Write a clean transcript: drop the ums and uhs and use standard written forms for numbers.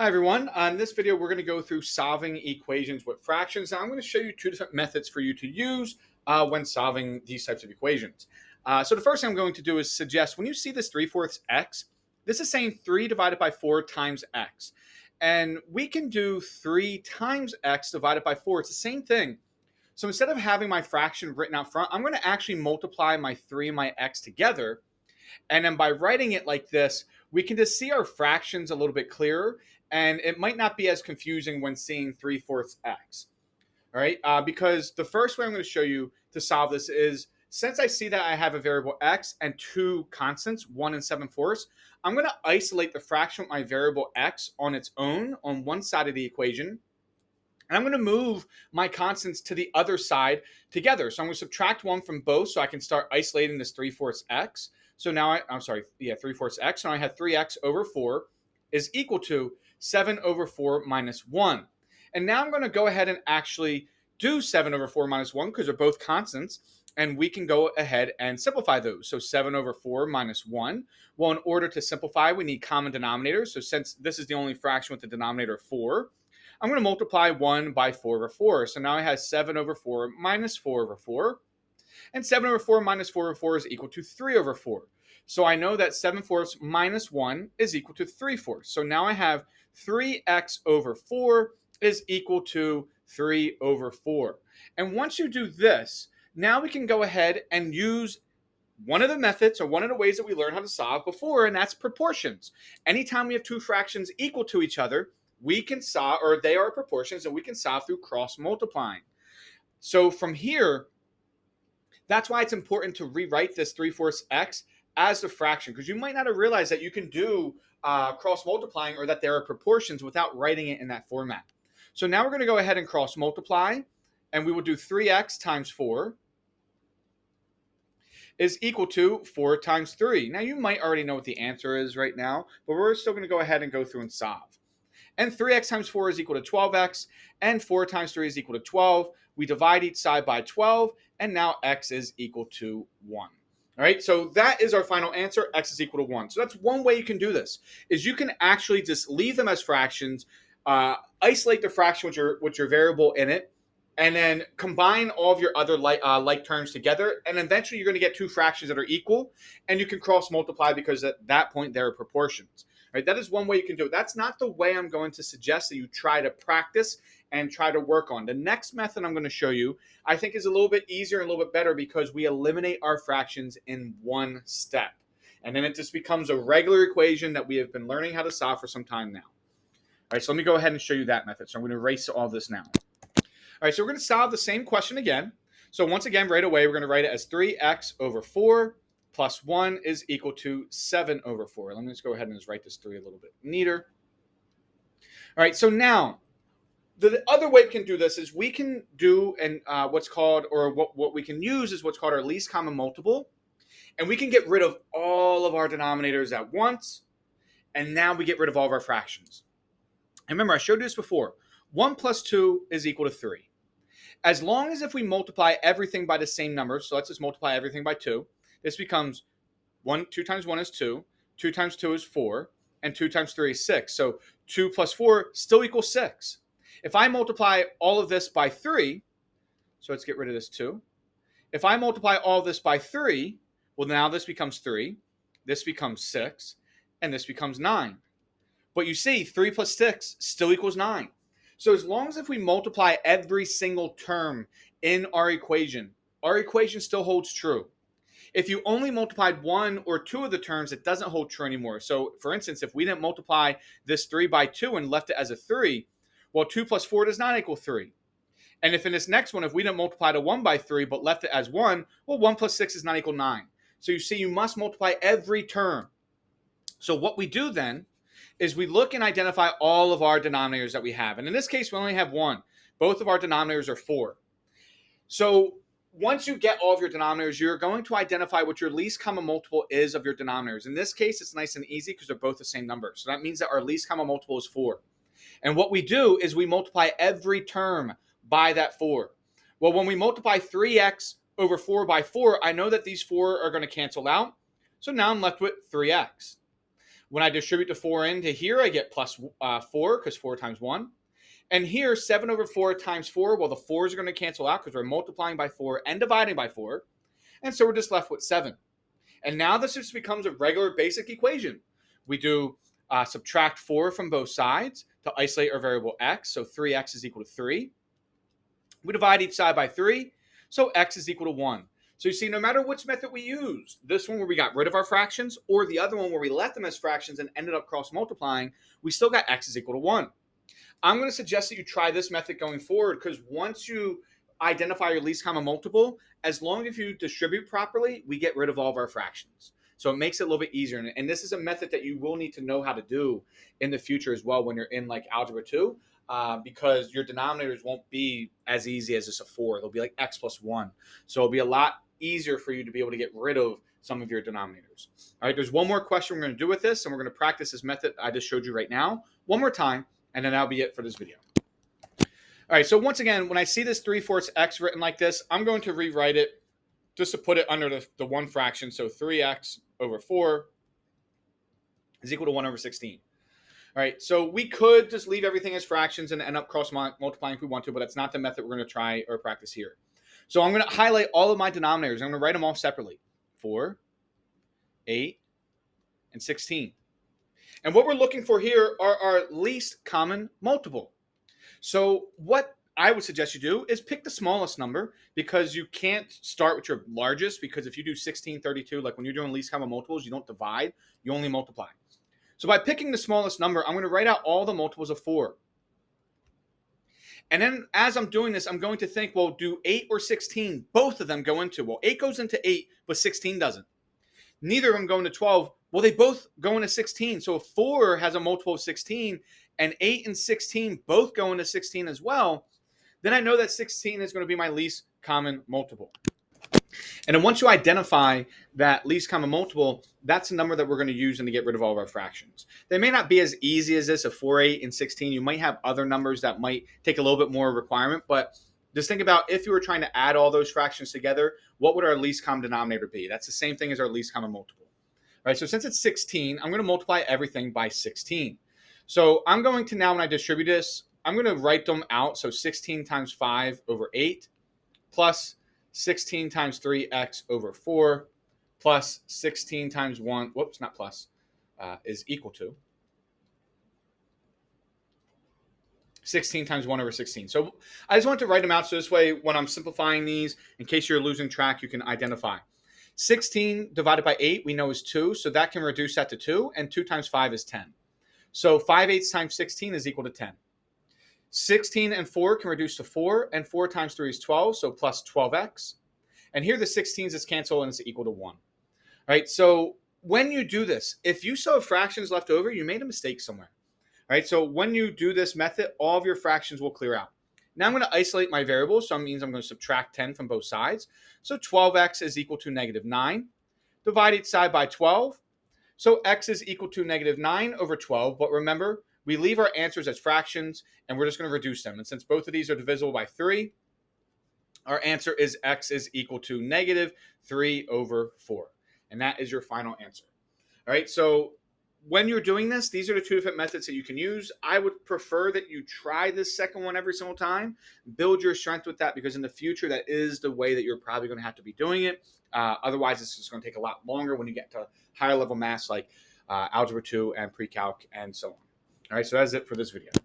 Hi everyone. On this video, we're going to go through solving equations with fractions. Now, I'm going to show you two different methods for you to use when solving these types of equations. So the first thing I'm going to do is suggest when you see this 3/4 x, this is saying 3 divided by 4 times x. And we can do 3 times x divided by 4. It's the same thing. So instead of having my fraction written out front, I'm going to actually multiply my 3 and my x together. And then by writing it like this, we can just see our fractions a little bit clearer, and it might not be as confusing when seeing 3/4 x. All right, because the first way I'm going to show you to solve this is since I see that I have a variable x and two constants, 1 and 7/4, I'm going to isolate the fraction with my variable x on its own on one side of the equation. And I'm going to move my constants to the other side together. So I'm going to subtract 1 from both so I can start isolating this 3/4 x. So now 3/4 x. So now I have 3x over 4 is equal to 7 over 4 minus 1. And now I'm going to go ahead and actually do 7 over 4 minus 1 because they're both constants. And we can go ahead and simplify those. So 7 over 4 minus 1. Well, in order to simplify, we need common denominators. So since this is the only fraction with the denominator 4, I'm going to multiply 1 by 4 over 4. So now I have 7 over 4 minus 4 over 4. And 7 over 4 minus 4 over 4 is equal to 3 over 4. So I know that 7/4 minus 1 is equal to 3/4. So now I have 3x over 4 is equal to 3 over 4. And once you do this, now we can go ahead and use one of the methods or one of the ways that we learned how to solve before, and that's proportions. Anytime we have two fractions equal to each other, we can solve, or they are proportions, and we can solve through cross multiplying. So from here, that's why it's important to rewrite this 3/4 x as a fraction, because you might not have realized that you can do cross multiplying or that there are proportions without writing it in that format. So now we're going to go ahead and cross multiply, and we will do 3x times 4 is equal to 4 times 3. Now you might already know what the answer is right now, but we're still going to go ahead and go through and solve. And 3x times 4 is equal to 12x, and 4 times 3 is equal to 12. We divide each side by 12, and now x is equal to 1. All right, so that is our final answer. X is equal to 1. So that's one way you can do this, is you can actually just leave them as fractions, isolate the fraction with your variable in it, and then combine all of your other like terms together, and eventually you're going to get two fractions that are equal, and you can cross multiply because at that point there are proportions. Right? That is one way you can do it. That's not the way I'm going to suggest that you try to practice and try to work on. The next method I'm going to show you, I think, is a little bit easier and a little bit better because we eliminate our fractions in one step. And then it just becomes a regular equation that we have been learning how to solve for some time now. All right, so let me go ahead and show you that method. So I'm going to erase all this now. All right, so we're going to solve the same question again. So once again, right away, we're going to write it as 3x over 4 plus 1 is equal to 7 over 4. Let me just go ahead and just write this 3 a little bit neater. All right, so now, the other way we can do this is we can do what's called, or what we can use is what's called our least common multiple. And we can get rid of all of our denominators at once. And now we get rid of all of our fractions. And remember, I showed you this before. 1 plus 2 is equal to 3. As long as if we multiply everything by the same number, so let's just multiply everything by 2, this becomes 2 times 1 is 2, 2 times 2 is 4, and 2 times 3 is 6. So 2 plus 4 still equals 6. If I multiply all of this by 3, so let's get rid of this 2. If I multiply all of this by 3, well, now this becomes 3, this becomes 6, and this becomes 9. But you see, 3 plus 6 still equals 9. So as long as if we multiply every single term in our equation still holds true. If you only multiplied one or two of the terms, it doesn't hold true anymore. So for instance, if we didn't multiply this 3 by 2 and left it as a 3, well, 2 plus 4 does not equal 3. And if in this next one, if we didn't multiply the 1 by 3 but left it as 1, well, 1 plus 6 is not equal 9. So you see, you must multiply every term. So what we do then is we look and identify all of our denominators that we have. And in this case, we only have one. Both of our denominators are 4. So once you get all of your denominators, you're going to identify what your least common multiple is of your denominators. In this case, it's nice and easy because they're both the same number. So that means that our least common multiple is 4. And what we do is we multiply every term by that 4. Well, when we multiply 3x over 4 by 4, I know that these 4 are going to cancel out. So now I'm left with 3x. When I distribute the 4 into here, I get plus 4 because 4 times 1. And here, 7 over 4 times 4, well, the 4s are going to cancel out because we're multiplying by 4 and dividing by 4. And so we're just left with 7. And now this just becomes a regular basic equation. We do subtract 4 from both sides to isolate our variable x. So 3x is equal to 3. We divide each side by 3. So x is equal to 1. So you see, no matter which method we use, this one where we got rid of our fractions or the other one where we left them as fractions and ended up cross multiplying, we still got x is equal to 1. I'm going to suggest that you try this method going forward because once you identify your least common multiple, as long as you distribute properly, we get rid of all of our fractions. So it makes it a little bit easier. And this is a method that you will need to know how to do in the future as well when you're in like Algebra 2, because your denominators won't be as easy as just a 4. They'll be like x plus 1. So it'll be a lot easier for you to be able to get rid of some of your denominators. All right, there's one more question we're going to do with this, and we're going to practice this method I just showed you right now one more time, and then that'll be it for this video. All right, so once again, when I see this 3/4 x written like this, I'm going to rewrite it just to put it under the one fraction. So 3x over 4 is equal to 1 over 16. All right, so we could just leave everything as fractions and end up cross multiplying if we want to, but that's not the method we're going to try or practice here. So I'm going to highlight all of my denominators. I'm going to write them all separately. 4, 8, and 16. And what we're looking for here are our least common multiple. So what I would suggest you do is pick the smallest number because you can't start with your largest, because if you do 16, 32, like when you're doing least common multiples, you don't divide, you only multiply. So by picking the smallest number, I'm going to write out all the multiples of 4. And then as I'm doing this, I'm going to think, well, do 8 or 16, both of them go into? Well, 8 goes into 8, but 16 doesn't. Neither of them go into 12. Well, they both go into 16. So if 4 has a multiple of 16 and 8 and 16 both go into 16 as well, then I know that 16 is going to be my least common multiple. And then once you identify that least common multiple, that's a number that we're going to use to get rid of all of our fractions. They may not be as easy as this, of 4, 8, and 16. You might have other numbers that might take a little bit more requirement, but just think about if you were trying to add all those fractions together, what would our least common denominator be? That's the same thing as our least common multiple. All right, so since it's 16, I'm going to multiply everything by 16. So I'm going to now, when I distribute this, I'm going to write them out. So 16 times 5 over 8 plus 16 times 3x over 4 plus 16 times 1, whoops, not plus, is equal to 16 times 1 over 16. So I just want to write them out so this way when I'm simplifying these, in case you're losing track, you can identify. 16 divided by 8 we know is 2, so that can reduce that to 2, and 2 times 5 is 10. So 5/8 times 16 is equal to 10. 16 and 4 can reduce to 4, and 4 times 3 is 12, so plus 12x. And here the 16s is canceled and it's equal to 1. All right, so when you do this, if you still have fractions left over, you made a mistake somewhere. All right, so when you do this method, all of your fractions will clear out. Now I'm going to isolate my variables, so that means I'm going to subtract 10 from both sides. So 12x is equal to negative 9. Divide each side by 12. So x is equal to negative 9 over 12. But remember, we leave our answers as fractions, and we're just going to reduce them. And since both of these are divisible by 3, our answer is x is equal to negative 3 over 4. And that is your final answer. All right, so when you're doing this, these are the two different methods that you can use. I would prefer that you try this second one every single time. Build your strength with that, because in the future, that is the way that you're probably going to have to be doing it. Otherwise, this is going to take a lot longer when you get to higher level maths like Algebra 2 and Pre-Calc and so on. All right, so that's it for this video.